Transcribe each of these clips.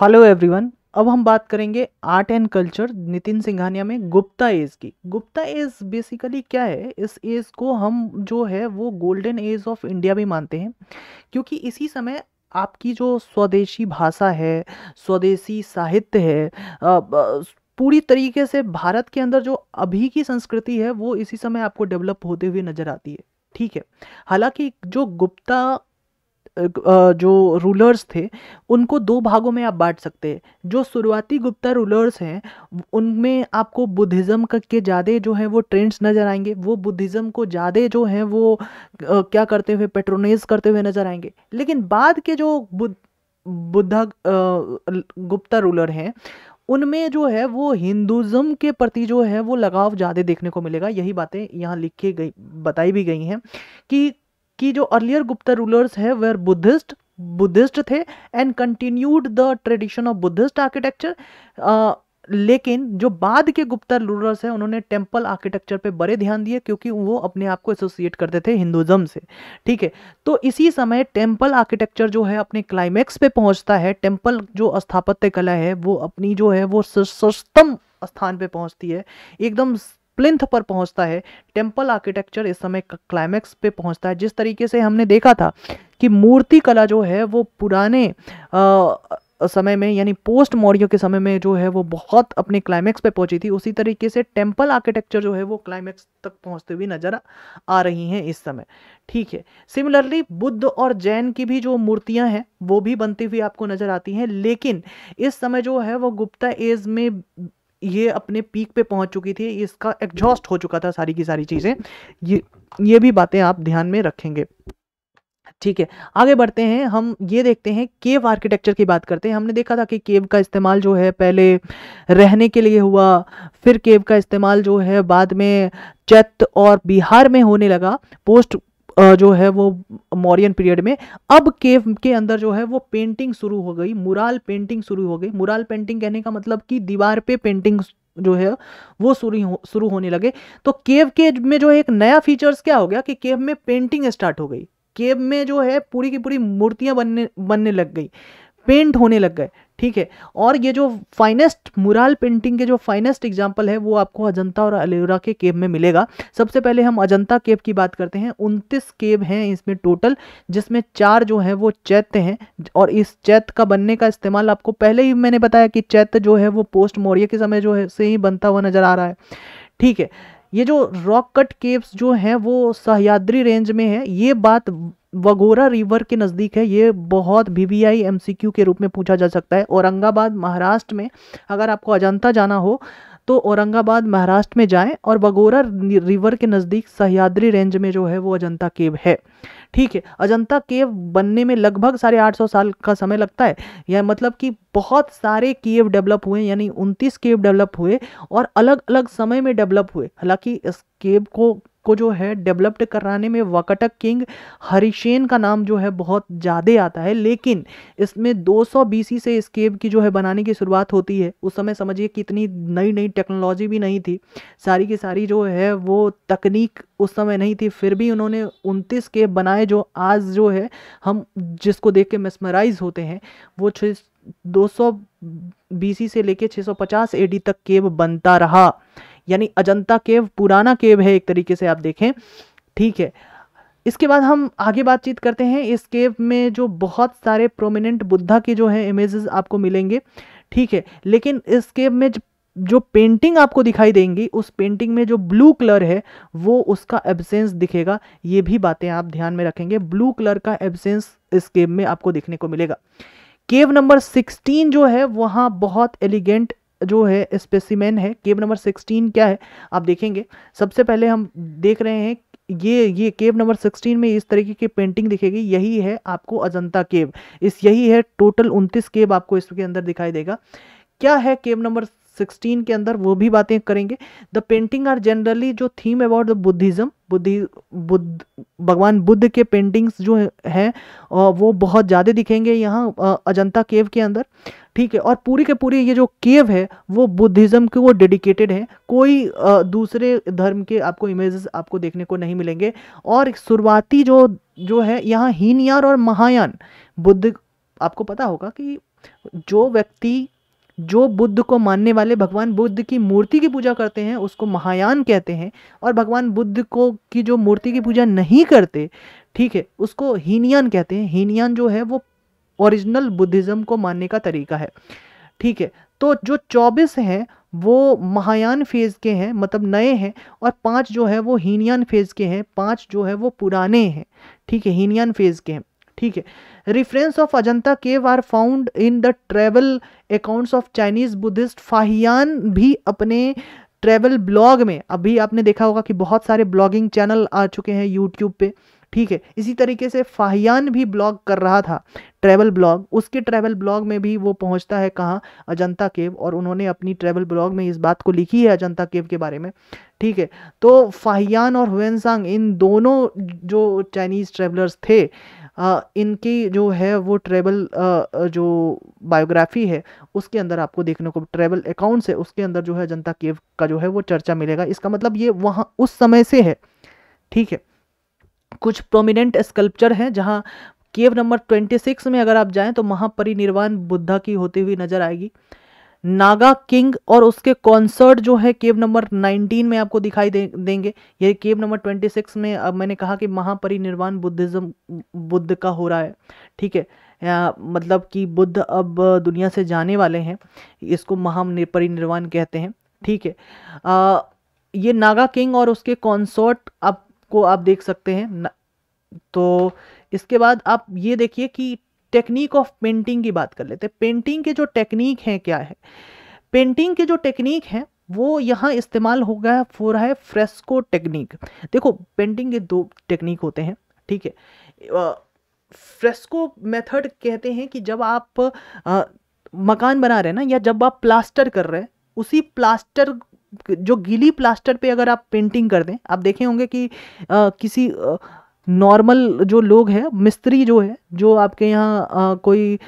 Hello everyone. अब हम बात करेंगे art and culture Nitin Singhania में गुप्ता एज की। गुप्ता एज बेसिकली क्या है, इस एज को हम जो है वो गोल्डन एज ऑफ इंडिया भी मानते हैं, क्योंकि इसी समय आपकी जो स्वदेशी भाषा है, स्वदेशी साहित्य है, पूरी तरीके से भारत के अंदर जो अभी की संस्कृति है वो इसी समय आपको डेवलप होते हुए नजर आती है। ठीक है। हालांकि जो गुप्ता जो रूलर्स थे उनको दो भागों में आप बांट सकते हैं। जो शुरुआती गुप्ता रूलर्स हैं उनमें आपको बुद्धिज़्म के ज़्यादा जो है वो ट्रेंड्स नज़र आएंगे। वो बुद्धिज़्म को ज़्यादा जो है वो क्या करते हुए पेट्रोनाइज करते हुए नज़र आएंगे। लेकिन बाद के जो बुद्धा गुप्ता रूलर हैं उनमें जो है वो हिंदुज़्म के प्रति जो है वो लगाव ज़्यादा देखने को मिलेगा। यही बातें यहाँ लिख के गई बताई भी गई हैं कि जो अर्लियर गुप्ता रूलर्स है वेर बुद्धिस्ट थे and continued the tradition of Buddhist architecture. लेकिन जो बाद के गुप्ता रूलर्स हैं उन्होंने टेम्पल आर्किटेक्चर पे बड़े ध्यान दिए, क्योंकि वो अपने आप को एसोसिएट करते थे हिंदुज़्म से। ठीक है। तो इसी समय टेम्पल आर्किटेक्चर जो है अपने क्लाइमैक्स पे पहुंचता है। टेम्पल जो स्थापत्य कला है वो अपनी जो है वो सर्वोत्तम स्थान पे पहुंचती है, एकदम प्लिंथ पर पहुंचता है। टेम्पल आर्किटेक्चर इस समय क्लाइमैक्स पे पहुंचता है। जिस तरीके से हमने देखा था कि मूर्ति कला जो है वो पुराने समय में यानी पोस्ट मौर्य के समय में जो है वो बहुत अपने क्लाइमैक्स पे पहुंची थी, उसी तरीके से टेम्पल आर्किटेक्चर जो है वो क्लाइमैक्स तक पहुंचते हुए नजर आ रही हैं इस समय। ठीक है। सिमिलरली बुद्ध और जैन की भी जो मूर्तियां हैं वो भी बनती हुई आपको नजर आती हैं, लेकिन इस समय जो है वो गुप्ता एज में ये अपने पीक पे पहुंच चुकी थी, इसका एग्जॉस्ट हो चुका था सारी की सारी चीज़ें। ये भी बातें आप ध्यान में रखेंगे। ठीक है। आगे बढ़ते हैं, हम ये देखते हैं केव आर्किटेक्चर की बात करते हैं। हमने देखा था कि केव का इस्तेमाल जो है पहले रहने के लिए हुआ, फिर केव का इस्तेमाल जो है बाद में चैत्य और बिहार में होने लगा पोस्ट जो है वो मौर्यन पीरियड में। अब केव के अंदर जो है वो पेंटिंग शुरू हो गई, मुराल पेंटिंग शुरू हो गई। मुराल पेंटिंग कहने का मतलब कि दीवार पे पेंटिंग जो है वो शुरू होने लगे। तो केव के में जो है एक नया फीचर्स क्या हो गया कि केव में पेंटिंग स्टार्ट हो गई। केव में जो है पूरी की पूरी मूर्तियां बनने लग गई, पेंट होने लग गए। ठीक है। और ये जो फाइनेस्ट मुराल पेंटिंग के जो फाइनेस्ट एग्जांपल है वो आपको अजंता और एलोरा के केव में मिलेगा। सबसे पहले हम अजंता केव की बात करते हैं। 29 केव हैं इसमें टोटल, जिसमें 4 जो है वो चैत्य हैं। और इस चैत्य का बनने का इस्तेमाल आपको पहले ही मैंने बताया कि चैत्य जो है वो पोस्ट मौर्य के समय जो है से ही बनता हुआ नजर आ रहा है। ठीक है। ये जो रॉक कट केव्स जो हैं वो सह्याद्री रेंज में है। ये बात वगोरा रिवर के नज़दीक है। ये बहुत वीवीआई एमसीक्यू के रूप में पूछा जा सकता है। औरंगाबाद महाराष्ट्र में, अगर आपको अजंता जाना हो तो औरंगाबाद महाराष्ट्र में जाएं और वगोरा रिवर के नज़दीक सह्याद्री रेंज में जो है वो अजंता केव है। ठीक है। अजंता केव बनने में लगभग 850 साल का समय लगता है। यह मतलब कि बहुत सारे केव डेवलप हुए, यानी 29 केव डेवलप हुए और अलग अलग समय में डेवलप हुए। हालांकि इस केव को जो है डेवलप्ड कराने में वकटक किंग हरिशेन का नाम जो है बहुत ज़्यादा आता है, लेकिन इसमें 200 बीसी से इस केव की जो है बनाने की शुरुआत होती है। उस समय समझिए कितनी नई नई टेक्नोलॉजी भी नहीं थी, सारी की सारी जो है वो तकनीक उस समय नहीं थी, फिर भी उन्होंने 29 केव बनाए जो आज जो है हम जिसको देख के मेस्मराइज होते हैं। वो 200 बीसी से लेके 650 एडी तक केव बनता रहा, यानी अजंता केव पुराना केव है एक तरीके से आप देखें। ठीक है। इसके बाद हम आगे बातचीत करते हैं। इस केव में जो बहुत सारे प्रोमिनेंट बुद्धा के जो है इमेजेस आपको मिलेंगे। ठीक है। लेकिन इस केव में जो पेंटिंग आपको दिखाई देंगी, उस पेंटिंग में जो ब्लू कलर है वो उसका एब्सेंस दिखेगा। ये भी बातें आप ध्यान में रखेंगे। ब्लू कलर का एब्सेंस इस केव में आपको देखने को मिलेगा। केव नंबर 16 जो है वहाँ बहुत एलिगेंट जो है स्पेसिमेन है। केव नंबर 16 क्या है आप देखेंगे। सबसे पहले हम देख रहे हैं ये केव नंबर 16 में इस तरीके की पेंटिंग दिखेगी। यही है आपको अजंता केव। यही है टोटल 29 केव आपको इसके अंदर दिखाई देगा। क्या है केव नंबर 16 के अंदर वो भी बातें करेंगे। द पेंटिंग आर जनरली जो थीम अबाउट द बुद्धिज्म, भगवान बुद्ध के पेंटिंग्स जो हैं वो बहुत ज़्यादा दिखेंगे यहाँ अजंता केव के अंदर। ठीक है। और पूरी के पूरी ये जो केव है वो बुद्धिज्म के वो डेडिकेटेड है। कोई दूसरे धर्म के आपको इमेजेस आपको देखने को नहीं मिलेंगे। और शुरुआती जो है यहाँ हीनयान और महायान बुद्ध, आपको पता होगा कि जो व्यक्ति, जो बुद्ध को मानने वाले, भगवान बुद्ध की मूर्ति की पूजा करते हैं, उसको महायान कहते हैं। और भगवान बुद्ध को की जो मूर्ति की पूजा नहीं करते, ठीक है, उसको हीनयान कहते हैं। हीनयान जो है वो ओरिजिनल बुद्धिज्म को मानने का तरीका है, ठीक है। तो जो 24 हैं वो महायान फेज के हैं, मतलब नए हैं, और 5 जो है वो हीनयान फेज के हैं, 5 जो है वो पुराने हैं, ठीक है, हीनयान फेज के हैं, ठीक है। Reference of Ajanta cave are found in the travel accounts of Chinese Buddhist. Fahien भी अपने ट्रेवल ब्लॉग में, अभी आपने देखा होगा कि बहुत सारे ब्लॉगिंग चैनल आ चुके हैं यूट्यूब पे, ठीक है, इसी तरीके से फाहियान भी ब्लॉग कर रहा था, ट्रैवल ब्लॉग। उसके ट्रैवल ब्लॉग में भी वो पहुंचता है कहाँ, अजंता केव, और उन्होंने अपनी ट्रैवल ब्लॉग में इस बात को लिखी है अजंता केव के बारे में, ठीक है। तो फाहियान और हुएनसांग, इन दोनों जो चाइनीज़ ट्रैवलर्स थे, इनकी जो है वो ट्रैवल जो बायोग्राफी है उसके अंदर आपको देखने को, ट्रैवल अकाउंट्स है उसके अंदर जो है अजंता केव का जो है वो चर्चा मिलेगा। इसका मतलब ये वहाँ उस समय से है, ठीक है। कुछ प्रोमिनेंट स्कल्पचर हैं, जहाँ केव नंबर 26 में अगर आप जाएं तो महापरिनिर्वाण बुद्धा की होती हुई नजर आएगी। नागा किंग और उसके कॉन्सर्ट जो है केव नंबर 19 में आपको दिखाई देंगे। ये केव नंबर 26 में, अब मैंने कहा कि महापरिनिर्वाण बुद्धिज्म बुद्ध का हो रहा है, ठीक है, मतलब कि बुद्ध अब दुनिया से जाने वाले हैं, इसको महापरिनिर्वाण कहते हैं, ठीक है। ये नागा किंग और उसके कॉन्सर्ट आपको आप देख सकते हैं। तो इसके बाद आप ये देखिए कि टेक्निक ऑफ पेंटिंग की बात कर लेते हैं। पेंटिंग के जो टेक्निक हैं क्या है, पेंटिंग के जो टेक्निक हैं वो यहाँ इस्तेमाल हो रहा है फ्रेस्को टेक्निक। देखो पेंटिंग के 2 टेक्निक होते हैं, ठीक है। फ्रेस्को मेथड कहते हैं कि जब आप मकान बना रहे हैं ना, या जब आप प्लास्टर कर रहे हैं, उसी प्लास्टर, जो गीली प्लास्टर पे अगर आप पेंटिंग कर दें, आप देखे होंगे कि किसी नॉर्मल जो लोग हैं, मिस्त्री जो है, जो आपके यहाँ कोई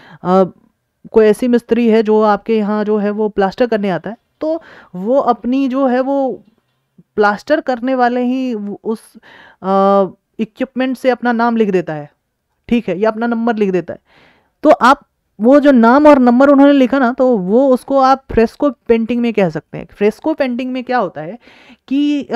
ऐसी मिस्त्री है जो आपके यहाँ जो है वो प्लास्टर करने आता है, तो वो अपनी जो है वो प्लास्टर करने वाले ही उस इक्विपमेंट से अपना नाम लिख देता है, ठीक है, या अपना नंबर लिख देता है। तो आप वो जो नाम और नंबर उन्होंने लिखा ना, तो वो उसको आप फ्रेस्को पेंटिंग में कह सकते हैं। फ्रेस्को पेंटिंग में क्या होता है कि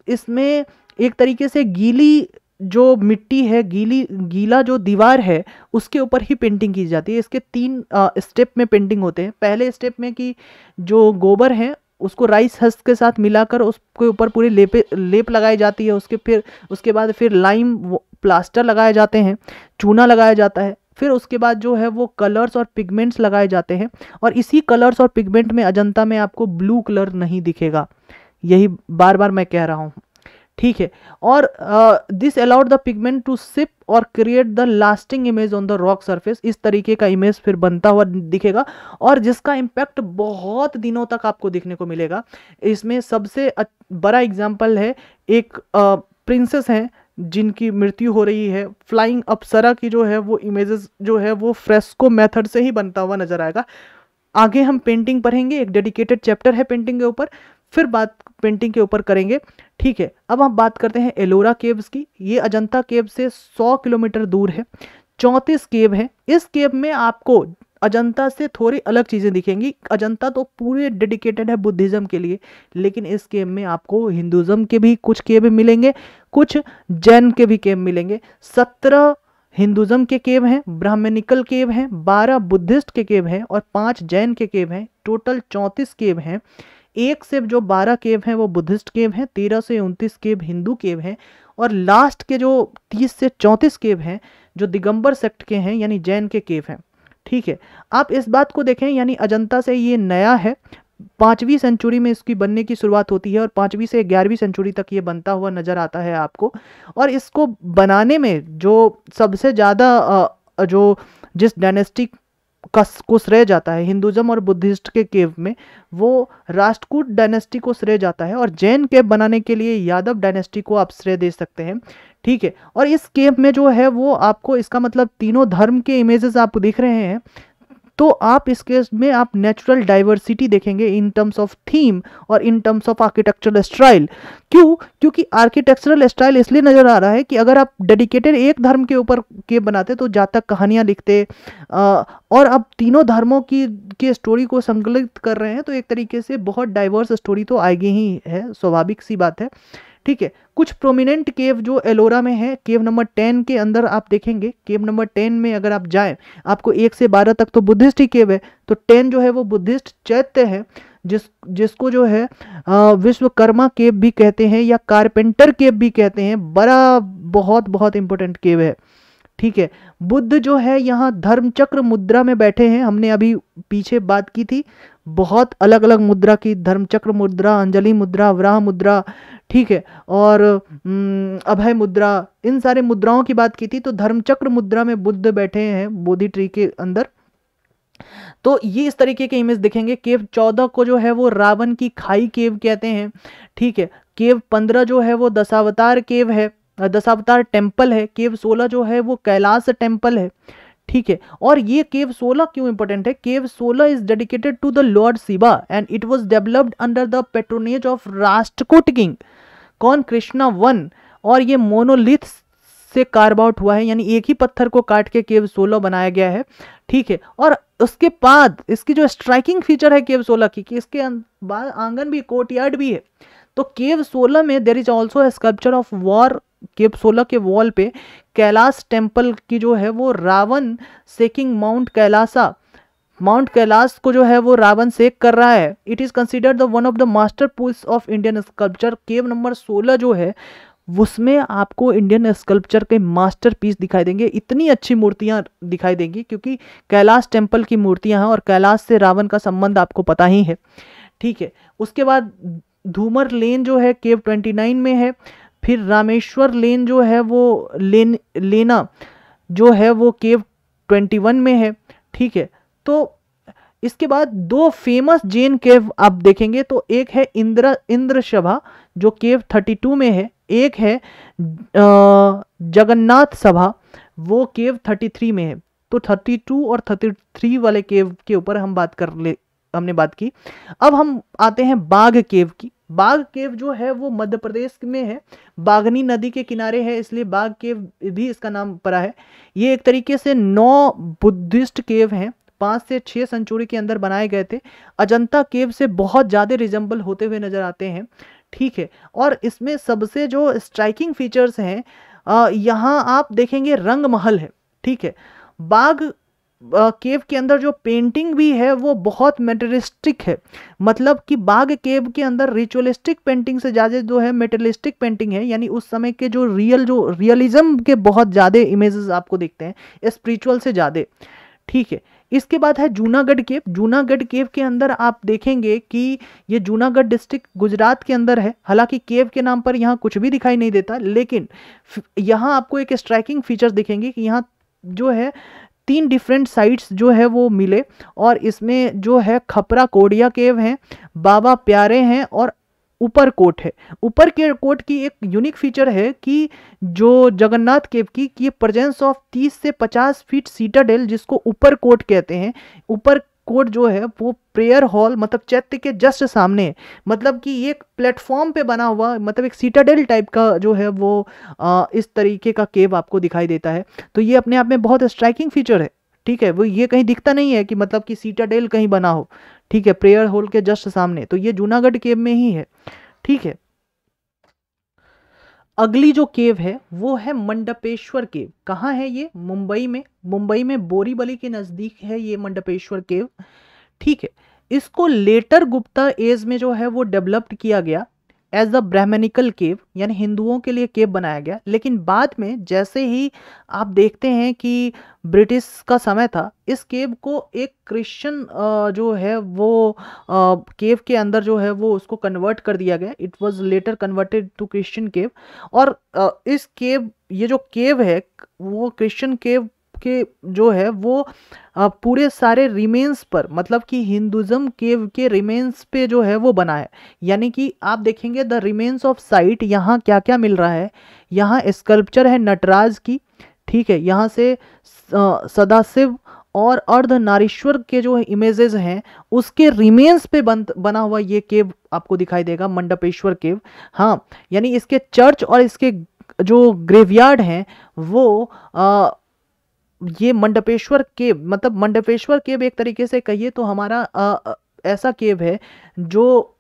इसमें एक तरीके से गीली जो मिट्टी है, गीला जो दीवार है, उसके ऊपर ही पेंटिंग की जाती है। इसके 3 स्टेप में पेंटिंग होते हैं। पहले स्टेप में कि जो गोबर है उसको राइस हस्क के साथ मिलाकर उसके ऊपर पूरी लेप लगाई जाती है। उसके बाद फिर लाइम प्लास्टर लगाए जाते हैं, चूना लगाया जाता है। फिर उसके बाद जो है वो कलर्स और पिगमेंट्स लगाए जाते हैं, और इसी कलर्स और पिगमेंट में अजंता में आपको ब्लू कलर नहीं दिखेगा, यही बार बार मैं कह रहा हूँ, ठीक है। और this allowed the pigment to seep और create the lasting image on the rock surface. इस तरीके का इमेज फिर बनता हुआ दिखेगा, और जिसका इम्पैक्ट बहुत दिनों तक आपको देखने को मिलेगा। इसमें सबसे बड़ा एग्जाम्पल है, एक प्रिंसेस हैं जिनकी मृत्यु हो रही है, फ्लाइंग अप्सरा की जो है वो इमेजेस जो है वो फ्रेस्को मेथड से ही बनता हुआ नजर आएगा। आगे हम पेंटिंग पढ़ेंगे, एक डेडिकेटेड चैप्टर है पेंटिंग के ऊपर, फिर बात पेंटिंग के ऊपर करेंगे, ठीक है। अब हम बात करते हैं एलोरा केव्स की। ये अजंता केव से 100 किलोमीटर दूर है, 34 केव है। इस केव में आपको अजंता से थोड़ी अलग चीज़ें दिखेंगी। अजंता तो पूरे डेडिकेटेड है बुद्धिज़्म के लिए, लेकिन इस केव में आपको हिंदुज़्म के भी कुछ केव मिलेंगे, कुछ जैन के भी केव मिलेंगे। 17 हिंदुज़्म के केव हैं, ब्राह्मणिकल केव हैं, 12 बुद्धिस्ट के केव हैं और 5 जैन के केव हैं। टोटल 34 केव हैं। एक से जो 12 केव हैं वो बुद्धिस्ट केव हैं, 13 से 29 केव हिंदू केव हैं, और लास्ट के जो 30 से 34 केव हैं जो दिगंबर सेक्ट के हैं, यानी जैन के केव हैं, ठीक है। आप इस बात को देखें, यानी अजंता से ये नया है, 5वीं सेंचुरी में इसकी बनने की शुरुआत होती है और 5वीं से 11वीं सेंचुरी तक ये बनता हुआ नजर आता है आपको। और इसको बनाने में जो सबसे ज़्यादा जो जिस डायनेस्टी को श्रेय जाता है हिंदुज़्म और बुद्धिस्ट के केव में, वो राष्ट्रकूट डायनेस्टी को श्रेय जाता है, और जैन केव बनाने के लिए यादव डायनेस्टी को आप श्रेय दे सकते हैं, ठीक है। और इस केव में जो है वो आपको, इसका मतलब तीनों धर्म के इमेजेस आप दिख रहे हैं, तो आप इस केस में आप नेचुरल डाइवर्सिटी देखेंगे इन टर्म्स ऑफ थीम और in terms of architectural style. क्यों? क्योंकि आर्किटेक्चरल स्टाइल इसलिए नज़र आ रहा है कि अगर आप डेडिकेटेड एक धर्म के ऊपर केव बनाते तो जातक कहानियाँ लिखते, और अब तीनों धर्मों की स्टोरी को संकलित कर रहे हैं तो एक तरीके से बहुत डाइवर्स स्टोरी तो आएगी ही है, स्वाभाविक सी बात है। ठीक है, कुछ प्रोमिनेंट केव जो एलोरा में है, केव नंबर 10 के अंदर आप देखेंगे, केव नंबर 10 में अगर आप जाएं, आपको 1 से 12 तक तो बुद्धिस्ट ही केव है, तो 10 जो है वो बुद्धिस्ट चैत्य है, जिसको जो है विश्वकर्मा केव भी कहते हैं या कारपेंटर केव भी कहते हैं। बड़ा बहुत बहुत इंपॉर्टेंट केव है। ठीक है, बुद्ध जो है यहाँ धर्मचक्र मुद्रा में बैठे हैं, हमने अभी पीछे बात की थी बहुत अलग अलग मुद्रा की, धर्मचक्र मुद्रा, अंजलि मुद्रा, वराह मुद्रा, ठीक है, और अभय मुद्रा, इन सारे मुद्राओं की बात की थी। तो धर्मचक्र मुद्रा में बुद्ध बैठे हैं बोधि ट्री के अंदर। तो ये इस तरीके के इमेज दिखेंगे। केव 14 को जो है वो रावण की खाई केव कहते हैं। ठीक है, केव 15 जो है वो दशावतार केव है, दशावतार टेम्पल है। केव 16 जो है वो कैलाश टेम्पल है। ठीक है, और ये केव 16 क्यों इंपॉर्टेंट है? Cave 16 is dedicated to the lord Shiva and it was developed under the patronage of Rashtrakuta king. कौन? कृष्णा 1। और ये मोनोलिथ से कार्व आउट हुआ है, यानी एक ही पत्थर को काट के केव 16 बनाया गया है। ठीक है, और उसके बाद इसकी जो स्ट्राइकिंग फीचर है केव 16 की, कि इसके आंगन भी, कोर्टयार्ड भी है। तो केव 16 में there is also sculpture of war. Cave 16 के वॉल पे कैलाश टेम्पल की जो है वो रावण सेकिंग माउंट कैलासा, माउंट कैलाश को जो है वो रावण सेक कर रहा है। It is considered the one of the masterpiece of Indian sculpture. Cave number 16 जो है उसमें आपको इंडियन स्कल्पचर के मास्टरपीस दिखाई देंगे। इतनी अच्छी मूर्तियां दिखाई देंगी क्योंकि कैलाश टेम्पल की मूर्तियां हैं और कैलाश से रावण का संबंध आपको पता ही है। ठीक है, उसके बाद धूमर लेन जो है केव 29 में है। फिर रामेश्वर लेन जो है वो लेना जो है वो केव 21 में है। ठीक है, तो इसके बाद दो फेमस जैन केव आप देखेंगे, तो एक है इंद्र सभा जो केव 32 में है, एक है जगन्नाथ सभा वो केव 33 में है। तो 32 और 33 वाले केव के ऊपर हमने बात की। अब हम आते हैं बाघ केव की। बाघ केव जो है वो मध्य प्रदेश में है, बागनी नदी के किनारे है, इसलिए बाघ केव भी इसका नाम पड़ा है। ये एक तरीके से 9 बुद्धिस्ट केव हैं, 5 से 6 सेंचुरी के अंदर बनाए गए थे। अजंता केव से बहुत ज़्यादा रिजेंबल होते हुए नजर आते हैं। ठीक है, और इसमें सबसे जो स्ट्राइकिंग फीचर्स हैं, यहाँ आप देखेंगे रंग महल है। ठीक है, बाघ केव के अंदर जो पेंटिंग भी है वो बहुत मेटलिस्टिक है, मतलब कि बाघ केव के अंदर रिचुअलिस्टिक पेंटिंग से ज़्यादा जो है मेटलिस्टिक पेंटिंग है, यानी उस समय के जो रियलिज्म के बहुत ज़्यादा इमेजेस आपको दिखते हैं, स्पिरिचुअल से ज़्यादा। ठीक है, इसके बाद है जूनागढ़ केव। जूनागढ़ केव के अंदर आप देखेंगे कि ये जूनागढ़ डिस्ट्रिक्ट गुजरात के अंदर है। हालांकि केव के नाम पर यहाँ कुछ भी दिखाई नहीं देता, लेकिन यहाँ आपको एक स्ट्राइकिंग फीचर्स दिखेंगे कि यहाँ जो है 3 डिफरेंट साइट्स जो है वो मिले, और इसमें जो है खपरा कोडिया केव हैं, बाबा प्यारे हैं और ऊपर कोट है। ऊपर के कोट की एक यूनिक फीचर है कि जो जगन्नाथ केव की ये प्रेजेंस ऑफ 30 से 50 फीट सीटाडेल, जिसको ऊपर कोट कहते हैं। ऊपर कोट जो है वो प्रेयर हॉल मतलब चैत्य के जस्ट सामने है, मतलब कि एक प्लेटफॉर्म पे बना हुआ, मतलब एक सीटाडेल टाइप का जो है वो इस तरीके का केव आपको दिखाई देता है। तो ये अपने आप में बहुत स्ट्राइकिंग फीचर है। ठीक है, वो ये कहीं दिखता नहीं है कि मतलब कि सीटाडेल कहीं बना हो। ठीक है, प्रेयर हॉल के जस्ट सामने, तो ये जूनागढ़ केव में ही है। ठीक है, अगली जो केव है वो है मंडपेश्वर केव। कहाँ है ये? मुंबई में। मुंबई में बोरीवली के नज़दीक है ये मंडपेश्वर केव। ठीक है, इसको लेटर गुप्ता एज में जो है वो डेवलप्ड किया गया एज अ ब्राह्मणिकल केव, यानी हिंदुओं के लिए केव बनाया गया। लेकिन बाद में जैसे ही आप देखते हैं कि ब्रिटिश का समय था, इस केव को एक क्रिश्चियन जो है वो केव के अंदर जो है वो उसको कन्वर्ट कर दिया गया। It was later converted to Christian cave. और इस केव, ये जो केव है वो क्रिश्चियन केव के जो है वो पूरे सारे रिमेन्स पर, मतलब कि हिंदुज़म केव के रिमेन्स पे जो है वो बना है। यानी कि आप देखेंगे द रिमेन्स ऑफ साइट, यहाँ क्या क्या मिल रहा है। यहाँ स्कल्पचर है नटराज की। ठीक है, यहाँ से सदाशिव और अर्धनारीश्वर के जो इमेजेस हैं उसके रिमेन्स पे बना हुआ ये केव आपको दिखाई देगा, मंडपेश्वर केव। हाँ, यानी इसके चर्च और इसके जो ग्रेवयार्ड हैं वो ये मंडपेश्वर केव, मतलब मंडपेश्वर केव एक तरीके से कहिए तो हमारा ऐसा केव है जो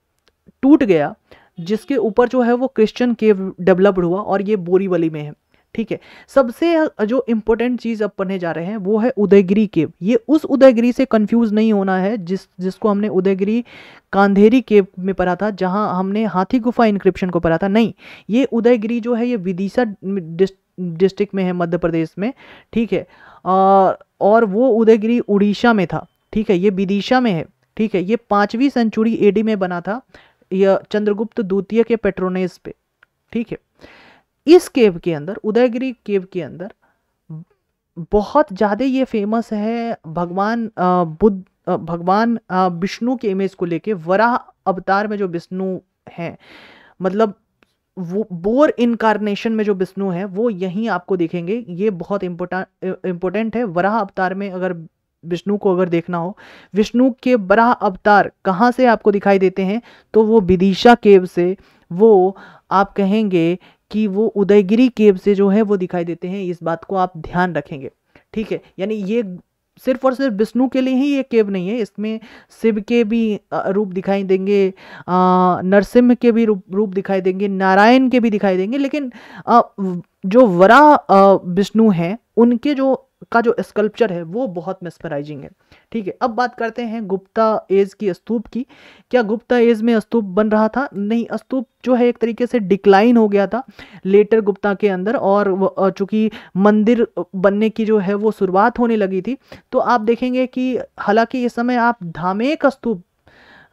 टूट गया, जिसके ऊपर जो है वो क्रिश्चियन केव डेवलप्ड हुआ, और ये बोरीवली में है। ठीक है, सबसे जो इम्पोर्टेंट चीज़ अब पढ़ने जा रहे हैं वो है उदयगिरी केव। ये उस उदयगिरी से कंफ्यूज नहीं होना है जिसको हमने उदयगिरी कांधेरी केव में पढ़ा था, जहां हमने हाथी गुफा इंक्रिप्शन को पढ़ा था। नहीं, ये उदयगिरी जो है ये विदिशा डिस्ट्रिक्ट में है, मध्य प्रदेश में। ठीक है, और वो उदयगिरी उड़ीसा में था। ठीक है, ये विदिशा में है। ठीक है, ये 5वीं सेंचुरी एडी में बना था, यह चंद्रगुप्त द्वितीय के पेट्रोनेस पे। ठीक है, इस केव के अंदर, उदयगिरी केव के अंदर बहुत ज़्यादा ये फेमस है भगवान भगवान विष्णु के इमेज को लेके। वराह अवतार में जो विष्णु हैं, मतलब वो बोर इनकारनेशन में जो विष्णु है वो यहीं आपको दिखेंगे। ये बहुत इम्पोर्टेंट है। वराह अवतार में अगर विष्णु को अगर देखना हो, विष्णु के वराह अवतार कहाँ से आपको दिखाई देते हैं, तो वो विदिशा केव से, वो आप कहेंगे कि वो उदयगिरी केव से जो है वो दिखाई देते हैं। इस बात को आप ध्यान रखेंगे। ठीक है, यानी ये सिर्फ और सिर्फ विष्णु के लिए ही ये केव नहीं है, इसमें शिव के भी रूप दिखाई देंगे, नरसिंह के भी रूप दिखाई देंगे, नारायण के भी दिखाई देंगे, लेकिन जो वराह विष्णु हैं उनके जो स्कल्पचर है वो बहुत मेस्मराइजिंग है। ठीक है, अब बात करते हैं गुप्ता एज की स्तूप की। क्या गुप्ता एज में स्तूप बन रहा था? नहीं, स्तूप जो है एक तरीके से डिक्लाइन हो गया था लेटर गुप्ता के अंदर, और चूंकि मंदिर बनने की जो है वो शुरुआत होने लगी थी, तो आप देखेंगे कि हालांकि इस समय आप धामेक स्तूप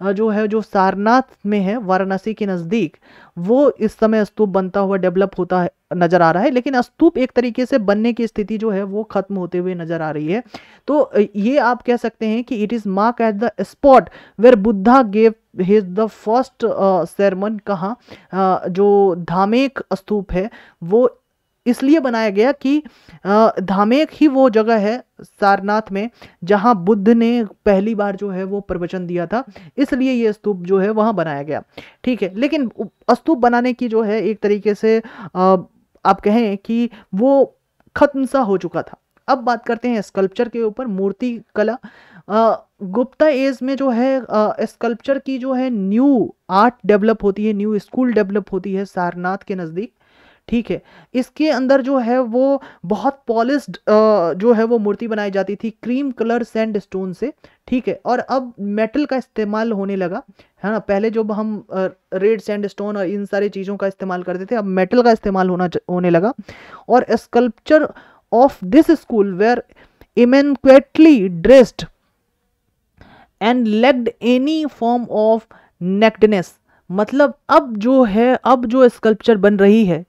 जो है, जो सारनाथ में है, वाराणसी के नज़दीक, वो इस समय स्तूप बनता हुआ डेवलप होता है नजर आ रहा है, लेकिन स्तूप एक तरीके से बनने की स्थिति जो है वो खत्म होते हुए नजर आ रही है। तो ये आप कह सकते हैं कि it is mark at the spot where Buddha gave his the first sermon। कहाँ जो धामेक स्तूप है वो इसलिए बनाया गया कि धामेक ही वो जगह है सारनाथ में जहां बुद्ध ने पहली बार जो है वो प्रवचन दिया था, इसलिए ये स्तूप जो है वहां बनाया गया। ठीक है, लेकिन स्तूप बनाने की जो है एक तरीके से आप कहें कि वो खत्म सा हो चुका था। अब बात करते हैं स्कल्पचर के ऊपर, मूर्ति कला। गुप्ता एज में जो है स्कल्पचर की जो है न्यू आर्ट डेवलप होती है, न्यू स्कूल डेवलप होती है सारनाथ के नज़दीक। ठीक है, इसके अंदर जो है वो बहुत पॉलिश्ड जो है वो मूर्ति बनाई जाती थी क्रीम कलर सैंड स्टोन से। ठीक है, और अब मेटल का इस्तेमाल होने लगा है ना। पहले जब हम रेड सैंड स्टोन और इन सारी चीज़ों का इस्तेमाल करते थे, अब मेटल का इस्तेमाल होने लगा। और sculpture of this school were immaculately dressed and lacked any form of nakedness. मतलब अब जो स्कल्पचर बन रही है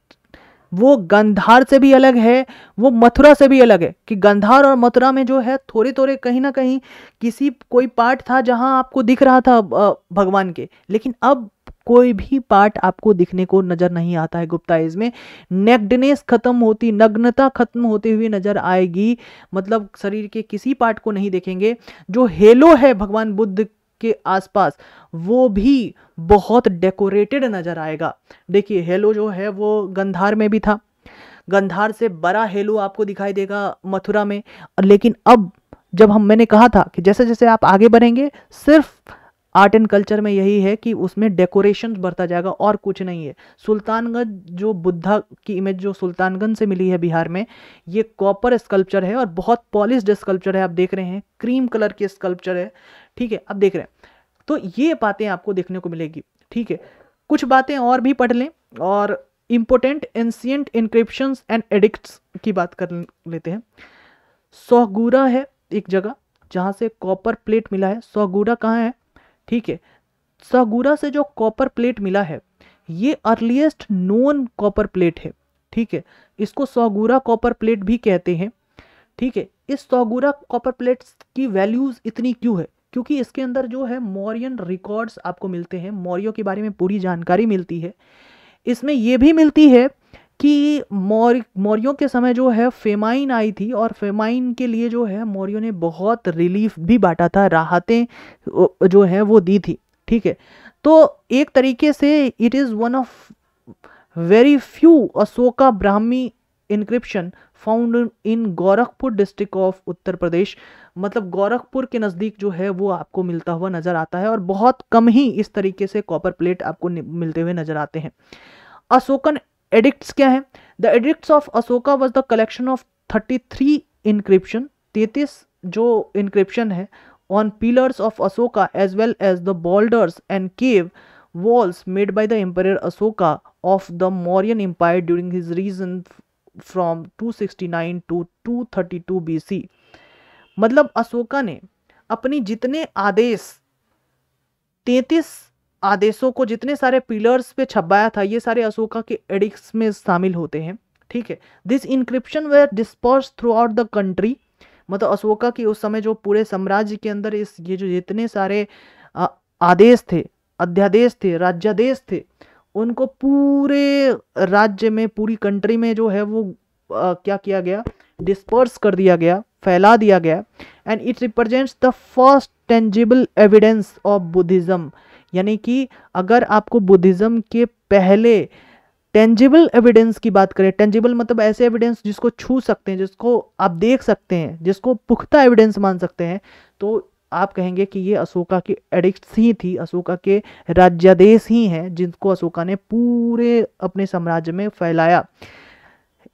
वो गांधार से भी अलग है, वो मथुरा से भी अलग है। कि गांधार और मथुरा में जो है थोड़े थोड़े कहीं ना कहीं कोई पार्ट था जहां आपको दिख रहा था भगवान के, लेकिन अब कोई भी पार्ट आपको दिखने को नजर नहीं आता है गुप्ता एज में। नेक्डनेस खत्म होती, नग्नता खत्म होती हुई नजर आएगी, मतलब शरीर के किसी पार्ट को नहीं देखेंगे। जो हेलो है भगवान बुद्ध के आसपास वो भी बहुत डेकोरेटेड नजर आएगा। देखिए, हेलो जो है वो गंधार में भी था, गंधार से बड़ा हेलो आपको दिखाई देगा मथुरा में। लेकिन अब जब मैंने कहा था कि जैसे जैसे आप आगे बढ़ेंगे, सिर्फ आर्ट एंड कल्चर में यही है कि उसमें डेकोरेशन बढ़ता जाएगा और कुछ नहीं है। सुल्तानगंज जो बुद्धा की इमेज जो सुल्तानगंज से मिली है बिहार में, ये कॉपर स्कल्पचर है और बहुत पॉलिश्ड स्कल्पचर है। आप देख रहे हैं क्रीम कलर की स्कल्पचर है। ठीक है, अब देख रहे हैं, तो ये बातें आपको देखने को मिलेगी। ठीक है, कुछ बातें और भी पढ़ लें और important ancient encryptions and addicts की बात कर लेते हैं। सौगुरा है एक जगह जहां से कॉपर प्लेट मिला है। सौगुरा कहाँ है? ठीक है, सौगुरा से जो कॉपर प्लेट मिला है ये अर्लीस्ट नोन कॉपर प्लेट है। ठीक है, इसको सौगुरा कॉपर प्लेट भी कहते हैं। ठीक है, इस सौगुरा कॉपर प्लेट्स की वैल्यूज इतनी क्यों है? क्योंकि इसके अंदर जो है मौर्यन रिकॉर्ड्स आपको मिलते हैं, मौर्यों के बारे में पूरी जानकारी मिलती है। इसमें यह भी मिलती है कि मौर्यों के समय जो है फेमाइन आई थी, और फेमाइन के लिए जो है मौर्यों ने बहुत रिलीफ भी बांटा था, राहतें जो है वो दी थी। ठीक है, तो एक तरीके से it is one of very few Ashoka Brahmi inscription found in Gorakhpur district of Uttar Pradesh. मतलब गोरखपुर के नज़दीक जो है वो आपको मिलता हुआ नज़र आता है, और बहुत कम ही इस तरीके से कॉपर प्लेट आपको मिलते हुए नज़र आते हैं। अशोकन एडिक्ट्स क्या है? The edicts of Ashoka was the collection of 33 inscription, 33 जो इंक्रिप्शन है on pillars of Ashoka as well as the boulders and cave walls made by the emperor Ashoka of the Mauryan Empire during his reign from 269 to 232 BC। मतलब अशोका ने अपनी जितने आदेश, 33 आदेशों को जितने सारे पिलर्स पे छपाया था, ये सारे अशोका के एडिक्ट्स में शामिल होते हैं। ठीक है, this inscription were dispersed throughout the country. मतलब अशोका की उस समय जो पूरे साम्राज्य के अंदर ये जो जितने सारे आदेश थे, अध्यादेश थे, राज्यादेश थे, उनको पूरे राज्य में, पूरी कंट्री में जो है वो क्या किया गया, डिस्पर्स कर दिया गया, फैला दिया गया। And it represents the first tangible evidence of Buddhism. यानी कि अगर आपको बुद्धिज्म के पहले टेंजिबल एविडेंस की बात करें, टेंजिबल मतलब ऐसे एविडेंस जिसको छू सकते हैं, जिसको आप देख सकते हैं, जिसको पुख्ता एविडेंस मान सकते हैं, तो आप कहेंगे कि ये अशोका की एडिक्ट्स ही थी, अशोका के राज्यादेश ही हैं, जिनको अशोका ने पूरे अपने साम्राज्य में फैलाया।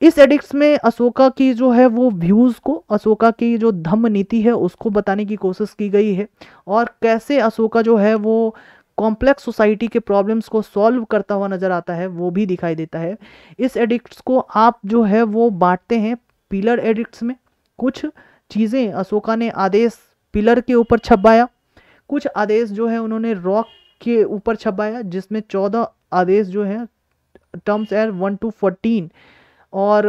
इस एडिक्ट्स में अशोका की जो है वो व्यूज़ को, अशोका की जो धम्म नीति है उसको बताने की कोशिश की गई है, और कैसे अशोका जो है वो कॉम्प्लेक्स सोसाइटी के प्रॉब्लम्स को सॉल्व करता हुआ नज़र आता है, वो भी दिखाई देता है। इस एडिक्ट्स को आप जो है वो बांटते हैं पिलर एडिक्ट्स में। कुछ चीज़ें अशोका ने आदेश पिलर के ऊपर छपाया, कुछ आदेश जो है उन्होंने रॉक के ऊपर छपाया, जिसमें 14 आदेश जो है टर्म्स है 1 to 14, और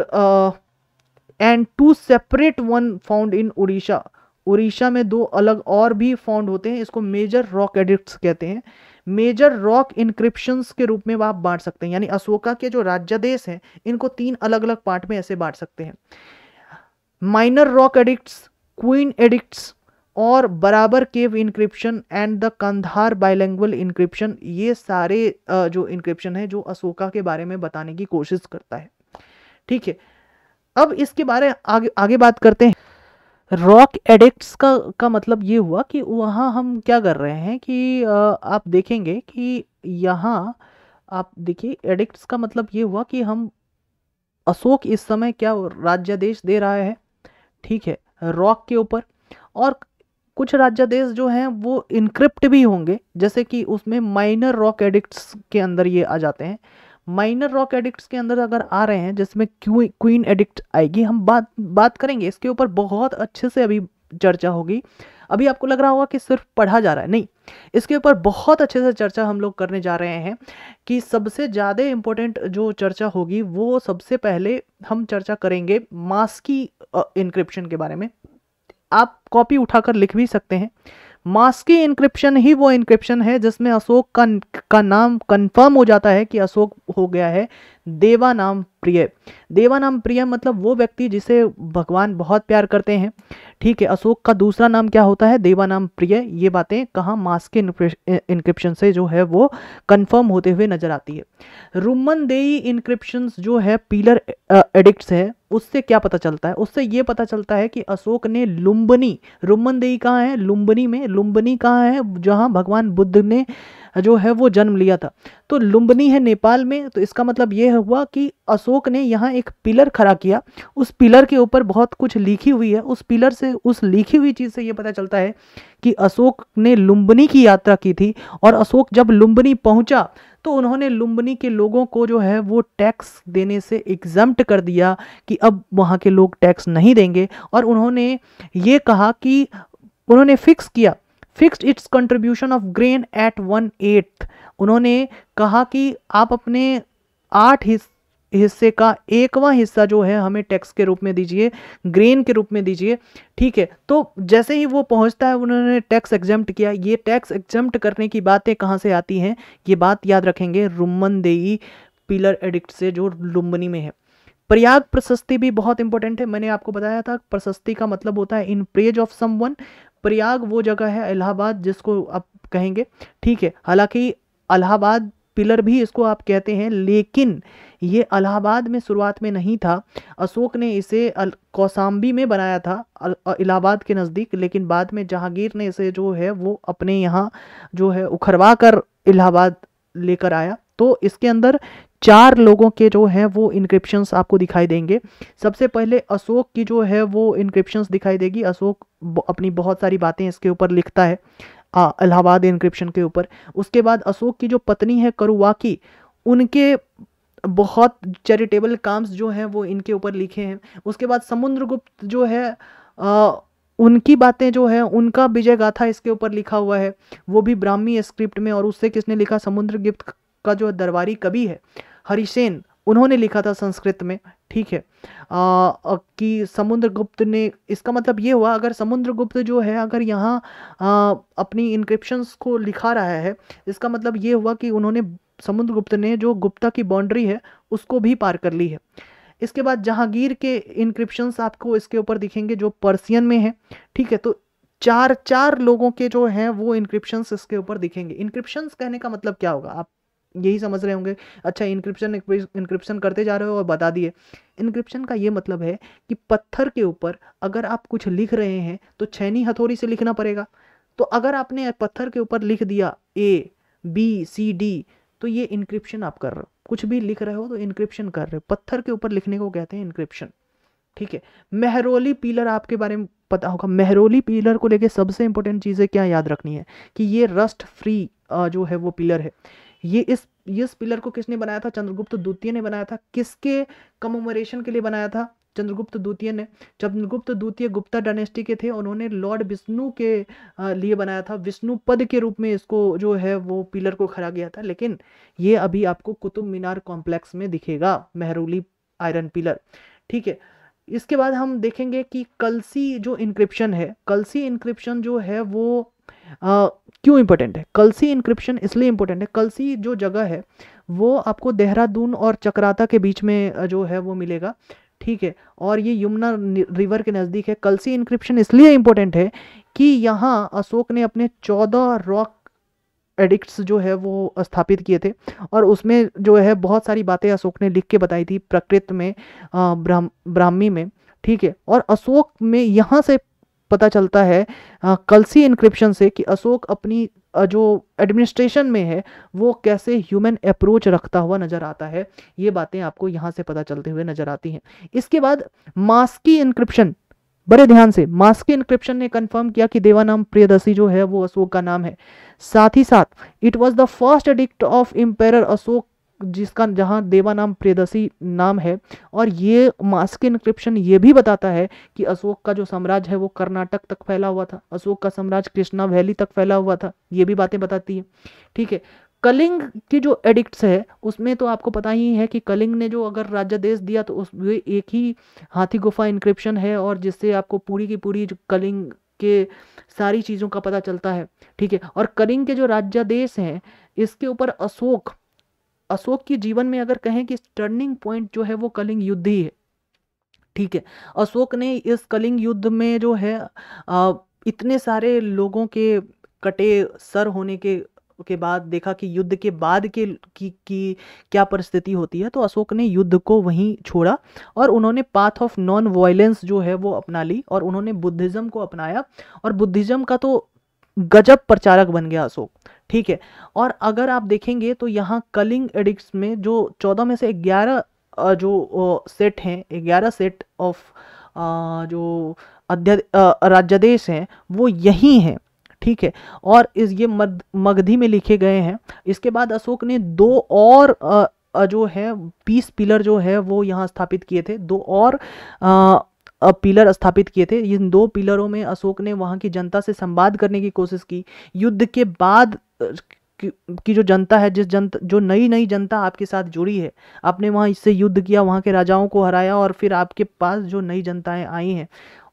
and 2 separate one found in Orissa. Orissa में 2 अलग और भी फाउंड होते हैं, इसको मेजर रॉक एडिक्ट्स कहते हैं। मेजर रॉक इंक्रिप्शंस के रूप में आप बांट सकते हैं, यानी अशोका के जो राज्यादेश हैं इनको 3 अलग अलग पार्ट में ऐसे बांट सकते हैं। Minor rock edicts, queen edicts और Barabar cave inscription and the Kandahar bilingual inscription, ये सारे जो इंक्रिप्शन है जो अशोका के बारे में बताने की कोशिश करता है। ठीक है, अब इसके बारे आगे बात करते हैं। रॉक एडिक्ट्स का मतलब ये हुआ कि वहाँ हम क्या कर रहे हैं कि आप देखेंगे कि यहाँ आप देखिए, एडिक्ट्स का मतलब ये हुआ कि हम अशोक इस समय क्या राज्यादेश दे रहा है, ठीक है, रॉक के ऊपर, और कुछ राज्यादेश जो हैं वो इनक्रिप्ट भी होंगे, जैसे कि उसमें माइनर रॉक एडिक्ट्स के अंदर ये आ जाते हैं। माइनर रॉक एडिक्ट्स के अंदर अगर आ रहे हैं, जिसमें क्वीन एडिक्ट आएगी, हम बात करेंगे इसके ऊपर, बहुत अच्छे से अभी चर्चा होगी। अभी आपको लग रहा होगा कि सिर्फ पढ़ा जा रहा है, नहीं, इसके ऊपर बहुत अच्छे से चर्चा हम लोग करने जा रहे हैं। कि सबसे ज़्यादा इम्पोर्टेंट जो चर्चा होगी वो सबसे पहले हम चर्चा करेंगे मास्की इंक्रिप्शन के बारे में। आप कॉपी उठाकर लिख भी सकते हैं। मास्की इंक्रिप्शन ही वो इंक्रिप्शन है जिसमें अशोक का नाम कंफर्म हो जाता है कि अशोक हो गया है देवानाम प्रिय। देवानाम प्रिय मतलब वो व्यक्ति जिसे भगवान बहुत प्यार करते हैं। ठीक है, अशोक का दूसरा नाम क्या होता है? देवानाम प्रिय। ये बातें कहाँ? मास्की इंक्रिप्शन से जो है वो कंफर्म होते हुए नजर आती है। रुमनदेई इंक्रिप्शंस जो है पिलर एडिक्ट्स है, उससे क्या पता चलता है? उससे ये पता चलता है कि अशोक ने लुम्बिनी, रुमनदेई कहाँ है? लुम्बिनी में। लुम्बिनी कहाँ है? जहाँ भगवान बुद्ध ने जो है वो जन्म लिया था, तो लुम्बिनी है नेपाल में। तो इसका मतलब ये हुआ कि अशोक ने यहाँ एक पिलर खड़ा किया, उस पिलर के ऊपर बहुत कुछ लिखी हुई है। उस पिलर से, उस लिखी हुई चीज़ से ये पता चलता है कि अशोक ने लुम्बिनी की यात्रा की थी, और अशोक जब लुम्बिनी पहुंचा तो उन्होंने लुम्बिनी के लोगों को जो है वो टैक्स देने से एग्जम्प्ट कर दिया कि अब वहाँ के लोग टैक्स नहीं देंगे। और उन्होंने ये कहा कि उन्होंने fixed its contribution of grain at 1/8। उन्होंने कहा कि आप अपने 8 हिस्से का 1वां हिस्सा जो है हमें टैक्स के रूप में दीजिए, ग्रेन के रूप में दीजिए। ठीक है, तो जैसे ही वो पहुंचता है उन्होंने टैक्स एग्जम्प्ट किया। ये टैक्स एग्जम्प्ट करने की बातें कहाँ से आती हैं? ये बात याद रखेंगे, रुमनदेई पिलर एडिक्ट से जो लुम्बिनी में है। प्रयाग प्रशस्ति भी बहुत इंपॉर्टेंट है। मैंने आपको बताया था प्रशस्ति का मतलब होता है in praise of someone. Prayag वो जगह है इलाहाबाद जिसको आप कहेंगे, ठीक है। हालांकि इलाहाबाद पिलर भी इसको आप कहते हैं, लेकिन ये इलाहाबाद में शुरुआत में नहीं था। अशोक ने इसे कौसाम्बी में बनाया था इलाहाबाद के नज़दीक, लेकिन बाद में जहांगीर ने इसे जो है वो अपने यहाँ जो है उखड़वा कर इलाहाबाद लेकर आया। तो इसके अंदर 4 लोगों के जो हैं वो इंक्रिप्शंस आपको दिखाई देंगे। सबसे पहले अशोक की जो है वो इंक्रिप्शंस दिखाई देगी। अशोक अपनी बहुत सारी बातें इसके ऊपर लिखता है इलाहाबाद इंक्रिप्शन के ऊपर। उसके बाद अशोक की जो पत्नी है करुवाकी, उनके बहुत चैरिटेबल काम्स जो हैं वो इनके ऊपर लिखे हैं। उसके बाद समुद्रगुप्त जो है उनकी बातें जो है, उनका विजय गाथा इसके ऊपर लिखा हुआ है, वो भी ब्राह्मी स्क्रिप्ट में। और उससे किसने लिखा? समुद्रगुप्त का जो दरबारी कवि है हरिसेन, उन्होंने लिखा था संस्कृत में, ठीक है। कि समुद्रगुप्त ने, इसका मतलब ये हुआ अगर समुद्रगुप्त जो है अगर यहाँ अपनी इंक्रिप्शंस को लिखा रहा है, इसका मतलब ये हुआ कि उन्होंने, समुद्रगुप्त ने जो गुप्ता की बाउंड्री है उसको भी पार कर ली है। इसके बाद जहांगीर के इंक्रिप्शंस आपको इसके ऊपर दिखेंगे जो पर्सियन में है, ठीक है। तो 4 लोगों के जो हैं वो इंक्रिप्शंस इसके ऊपर दिखेंगे। इंक्रिप्शंस कहने का मतलब क्या होगा, आप यही समझ रहे होंगे, अच्छा इंक्रिप्शन करते जा रहे हो और बता दिए। इंक्रिप्शन का ये मतलब है कि पत्थर के ऊपर अगर आप कुछ लिख रहे हैं तो छैनी हथौड़ी से लिखना पड़ेगा। तो अगर आपने पत्थर के ऊपर लिख दिया ABCD, तो ये इंक्रिप्शन आप कर रहे हो। कुछ भी लिख रहे हो तो इंक्रिप्शन कर रहे हो, पत्थर के ऊपर लिखने को कहते हैं इंक्रिप्शन, ठीक है। मेहरौली पिलर आपके बारे में पता होगा। मेहरौली पिलर को लेके सबसे इंपॉर्टेंट चीज़ें क्या याद रखनी है कि ये रस्ट फ्री जो है वो पिलर है। ये इस पिलर को किसने बनाया था? चंद्रगुप्त द्वितीय ने बनाया था। किसके कमेमोरेशन के लिए बनाया था? चंद्रगुप्त द्वितीय ने। चंद्रगुप्त द्वितीय गुप्ता डायनेस्टी के थे, उन्होंने लॉर्ड विष्णु के लिए बनाया था। विष्णु पद के रूप में इसको जो है वो पिलर को खड़ा गया था। लेकिन ये अभी आपको कुतुब मीनार कॉम्प्लेक्स में दिखेगा, मेहरौली आयरन पिलर, ठीक है। इसके बाद हम देखेंगे कि कलसी जो इंक्रिप्शन है, कलसी इंक्रिप्शन जो है वो क्यों इंपॉर्टेंट है? कलसी इंक्रिप्शन इसलिए इंपॉर्टेंट है, कलसी जो जगह है वो आपको देहरादून और चक्राता के बीच में जो है वो मिलेगा, ठीक है। और ये यमुना रिवर के नज़दीक है। कलसी इंक्रिप्शन इसलिए इंपॉर्टेंट है कि यहाँ अशोक ने अपने 14 रॉक एडिक्ट्स जो है वो स्थापित किए थे, और उसमें जो है बहुत सारी बातें अशोक ने लिख के बताई थी प्रकृत में, ब्राह्मी में, ठीक है। और अशोक में यहाँ से पता चलता है कलसी इंक्रिप्शन से कि अशोक अपनी जो एडमिनिस्ट्रेशन में है वो कैसे ह्यूमन अप्रोच रखता हुआ नजर आता है। ये बातें आपको यहाँ से पता चलते हुए नजर आती हैं। इसके बाद मास्की इंक्रिप्शन, बड़े ध्यान से, मास्की इंक्रिप्शन ने कंफर्म किया कि देवानाम प्रियदर्शी जो है वो अशोक का नाम है। साथ ही साथ it was the first edict of empire Ashoka, जिसका जहां देवानाम प्रियदर्शी नाम है। और ये मास्की इंक्रिप्शन ये भी बताता है कि अशोक का जो साम्राज्य है वो कर्नाटक तक फैला हुआ था, अशोक का साम्राज्य कृष्णा वैली तक फैला हुआ था। ये भी बातें बताती है, ठीक है। कलिंग की जो एडिक्ट्स है उसमें तो आपको पता ही है कि कलिंग ने जो अगर राज्यादेश दिया तो उस वे एक ही हाथी गुफा इंक्रिप्शन है, और जिससे आपको पूरी की पूरी जो कलिंग के सारी चीज़ों का पता चलता है, ठीक है। और कलिंग के जो राज्यादेश हैं इसके ऊपर अशोक की जीवन में अगर कहें कि टर्निंग पॉइंट जो है वो कलिंग युद्ध ही है, ठीक है। अशोक ने इस कलिंग युद्ध में जो है इतने सारे लोगों के कटे सर होने के बाद देखा कि युद्ध के बाद की क्या परिस्थिति होती है, तो अशोक ने युद्ध को वहीं छोड़ा और उन्होंने पाथ ऑफ नॉन वायलेंस जो है वो अपना ली, और उन्होंने बुद्धिज्म को अपनाया, और बुद्धिज्म का तो गजब प्रचारक बन गया अशोक, ठीक है। और अगर आप देखेंगे तो यहाँ कलिंग एडिक्ट्स में जो 14 में से 11 जो सेट हैं, 11 सेट ऑफ जो राज्यादेश हैं वो यही हैं, ठीक है। और ये मगधी में लिखे गए हैं। इसके बाद अशोक ने 2 और जो है पीस पिलर जो है वो यहाँ स्थापित किए थे, 2 और पिलर स्थापित किए थे। इन 2 पिलरों में अशोक ने वहाँ की जनता से संवाद करने की कोशिश की। युद्ध के बाद की जो जनता है, जो नई जनता आपके साथ जुड़ी है, आपने वहाँ इससे युद्ध किया, वहाँ के राजाओं को हराया, और फिर आपके पास जो नई जनताएं आई हैं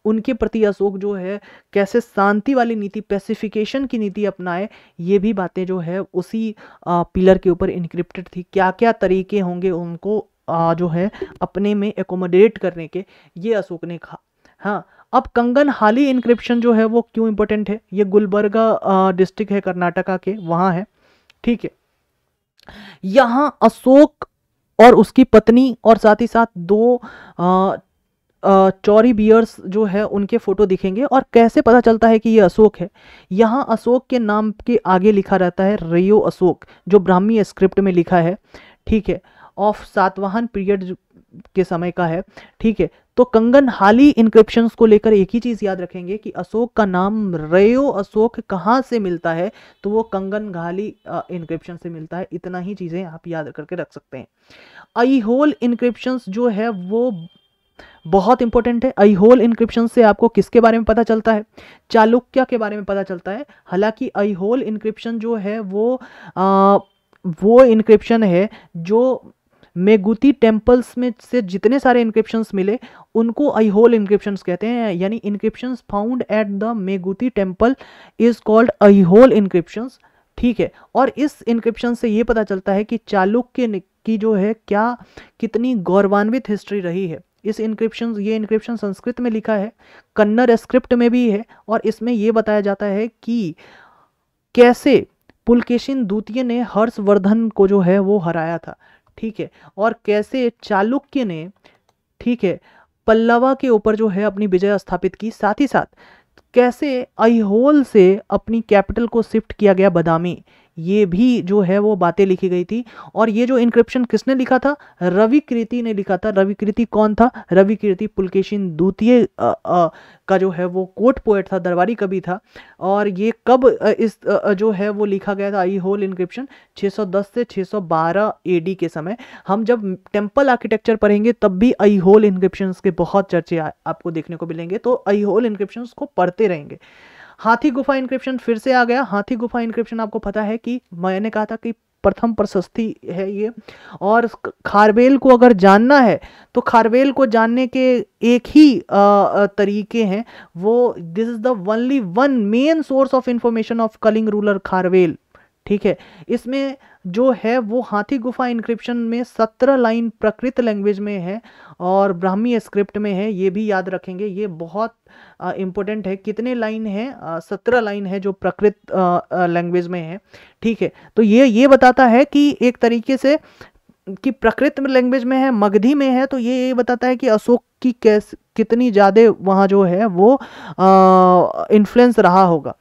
उनके प्रति अशोक जो है कैसे शांति वाली नीति, पैसिफिकेशन की नीति अपनाए, ये भी बातें जो है उसी पिलर के ऊपर इनक्रिप्टेड थी। क्या क्या तरीके होंगे उनको जो है अपने में एकोमोडेट करने के, ये अशोक ने कहा। हाँ, अब कंगन हाली इंक्रिप्शन जो है वो क्यों इंपॉर्टेंट है, ये गुलबर्गा डिस्ट्रिक्ट है कर्नाटका के, वहाँ है, ठीक है। यहाँ अशोक और उसकी पत्नी और साथ ही साथ दो चौरी बियर्स जो है उनके फोटो दिखेंगे। और कैसे पता चलता है कि ये अशोक है, यहाँ अशोक के नाम के आगे लिखा रहता है रयो अशोक, जो ब्राह्मी स्क्रिप्ट में लिखा है, ठीक है, ऑफ सातवाहन पीरियड के समय का है, ठीक है। तो कंगन हाली इंक्रिप्शंस को लेकर एक ही चीज याद रखेंगे कि अशोक का नाम रयो अशोक कहाँ से मिलता है, तो वो कंगन हाली इंक्रिप्शन से मिलता है। इतना ही चीजें आप याद करके रख सकते हैं। अईहोल इंक्रिप्शंस जो है वो बहुत इंपॉर्टेंट है। अईहोल इंक्रिप्शन से आपको किसके बारे में पता चलता है, चालुक्य के बारे में पता चलता है। हालांकि अईहोल इंक्रिप्शन जो है वो इंक्रिप्शन है जो मेगुती टेम्पल्स में से जितने सारे इंक्रिप्शंस मिले उनको अईहोल इंक्रिप्शंस कहते हैं, यानी inscriptions found at the Meguti temple is called Aihole inscriptions, ठीक है। और इस इंक्रिप्शन से ये पता चलता है कि चालुक्य की जो है क्या कितनी गौरवान्वित हिस्ट्री रही है। ये इंक्रिप्शन संस्कृत में लिखा है, कन्नड़ स्क्रिप्ट में भी है, और इसमें यह बताया जाता है कि कैसे पुलकेशिन द्वितीय ने हर्षवर्धन को जो है वो हराया था, ठीक है, और कैसे चालुक्य ने, ठीक है, पल्लवा के ऊपर जो है अपनी विजय स्थापित की। साथ ही साथ कैसे अईहोल से अपनी कैपिटल को शिफ्ट किया गया बदामी, ये भी जो है वो बातें लिखी गई थी। और ये जो इंक्रिप्शन किसने लिखा था, रविकृति ने लिखा था। रविकृति कौन था, रविकृति पुलकेशिन द्वितीय का जो है वो कोर्ट पोएट था, दरबारी कवि था। और ये कब इस जो है वो लिखा गया था अईहोल इंक्रिप्शन, 610 से 612 एडी के समय। हम जब टेम्पल आर्किटेक्चर पढ़ेंगे तब भी अईहोल इंक्रिप्शंस के बहुत चर्चे आपको देखने को मिलेंगे, तो अईहोल इंक्रिप्शंस को पढ़ते रहेंगे। हाथी गुफा इंक्रिप्शन फिर से आ गया। हाथी गुफा इंक्रिप्शन आपको पता है कि मैंने कहा था कि प्रथम प्रशस्ति है ये, और खारवेल को अगर जानना है तो खारवेल को जानने के एक ही तरीके हैं, वो this is the only one main source of information of Kalinga ruler Kharavela, ठीक है। इसमें जो है वो हाथी गुफा इंक्रिप्शन में 17 लाइन प्रकृत लैंग्वेज में है और ब्राह्मी स्क्रिप्ट में है, ये भी याद रखेंगे, ये बहुत इंपॉर्टेंट है। कितने लाइन है, 17 लाइन है जो प्रकृत लैंग्वेज में है, ठीक है। तो ये बताता है कि एक तरीके से कि प्रकृत लैंग्वेज में है, मगधी में है, तो ये बताता है कि अशोक की कितनी ज़्यादा वहाँ जो है वो इन्फ्लुएंस रहा होगा।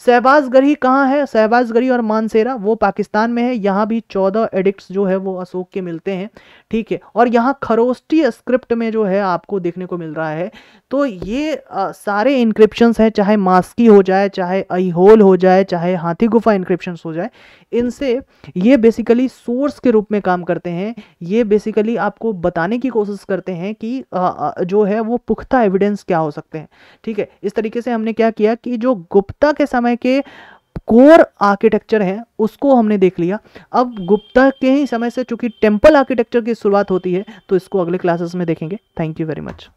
शहबाजगढ़ी कहाँ है, शहबाजगढ़ी और मानसेरा वो पाकिस्तान में है। यहाँ भी 14 एडिक्ट्स जो है वो अशोक के मिलते हैं, ठीक है। और यहाँ खरोष्टी स्क्रिप्ट में जो है आपको देखने को मिल रहा है। तो ये सारे इंक्रिप्शंस हैं, चाहे मास्की हो जाए, चाहे अईहोल हो जाए, चाहे हाथी गुफा इंक्रिप्शंस हो जाए, इनसे ये बेसिकली सोर्स के रूप में काम करते हैं। ये बेसिकली आपको बताने की कोशिश करते हैं कि जो है वो पुख्ता एविडेंस क्या हो सकते हैं, ठीक है। इस तरीके से हमने क्या किया कि जो गुप्ता के समय के कोर आर्किटेक्चर हैं उसको हमने देख लिया। अब गुप्ता के ही समय से चूंकि टेम्पल आर्किटेक्चर की शुरुआत होती है, तो इसको अगले क्लासेस में देखेंगे। Thank you very much.